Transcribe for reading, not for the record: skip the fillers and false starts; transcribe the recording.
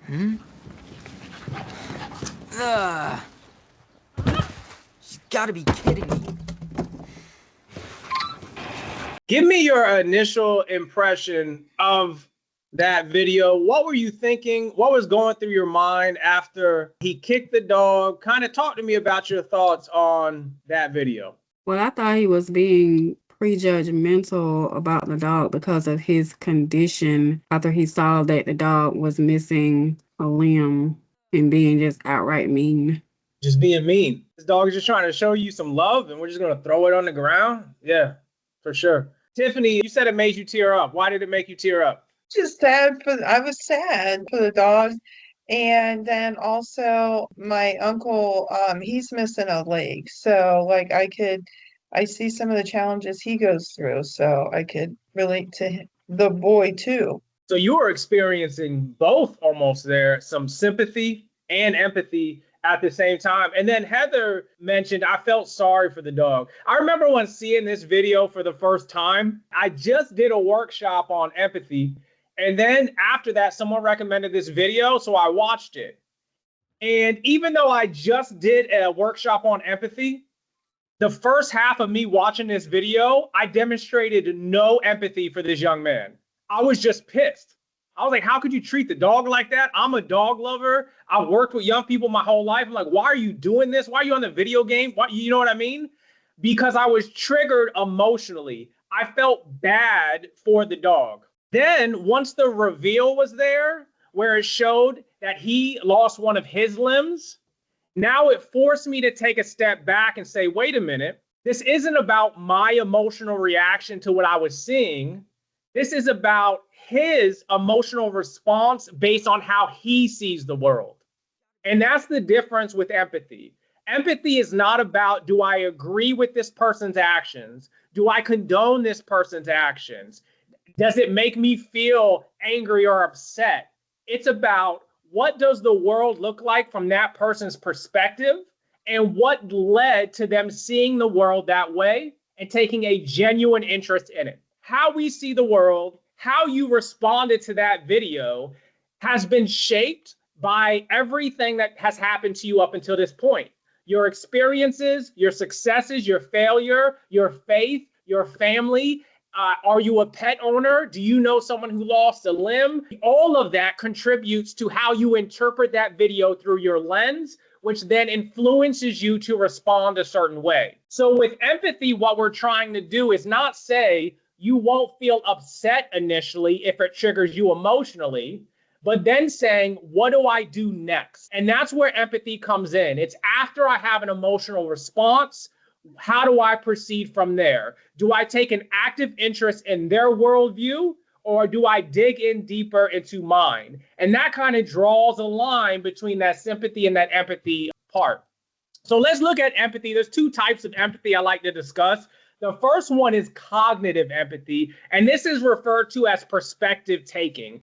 Hmm? Ugh. She's gotta be kidding me. Give me your initial impression of that video. What were you thinking? What was going through your mind after he kicked the dog? Kind of talk to me about your thoughts on that video. Well, I thought he was being prejudgmental about the dog because of his condition after he saw that the dog was missing a limb and being just outright mean. Just being mean. This dog is just trying to show you some love and we're just going to throw it on the ground. Yeah, for sure. Tiffany, you said it made you tear up. Why did it make you tear up? Just sad I was sad for the dog. And then also my uncle, he's missing a leg. So like I see some of the challenges he goes through. So I could relate to the boy too. So you were experiencing both almost there, some sympathy and empathy at the same time. And then Heather mentioned, I felt sorry for the dog. I remember when seeing this video for the first time, I just did a workshop on empathy. And then after that, someone recommended this video, so I watched it. And even though I just did a workshop on empathy, the first half of me watching this video, I demonstrated no empathy for this young man. I was just pissed. I was like, how could you treat the dog like that? I'm a dog lover. I've worked with young people my whole life. I'm like, why are you doing this? Why are you on the video game? Why, you know what I mean? Because I was triggered emotionally. I felt bad for the dog. Then once the reveal was there, where it showed that he lost one of his limbs, now it forced me to take a step back and say, wait a minute, this isn't about my emotional reaction to what I was seeing. This is about his emotional response based on how he sees the world. And that's the difference with empathy. Empathy is not about, do I agree with this person's actions? Do I condone this person's actions? Does it make me feel angry or upset? It's about, what does the world look like from that person's perspective? And what led to them seeing the world that way and taking a genuine interest in it? How we see the world, how you responded to that video has been shaped by everything that has happened to you up until this point. Your experiences, your successes, your failure, your faith, your family. Are you a pet owner? Do you know someone who lost a limb? All of that contributes to how you interpret that video through your lens, which then influences you to respond a certain way. So with empathy, what we're trying to do is not say you won't feel upset initially if it triggers you emotionally, but then saying, what do I do next? And that's where empathy comes in. It's after I have an emotional response, how do I proceed from there? Do I take an active interest in their worldview, or do I dig in deeper into mine? And that kind of draws a line between that sympathy and that empathy part. So let's look at empathy. There's two types of empathy I like to discuss. The first one is cognitive empathy, and this is referred to as perspective taking.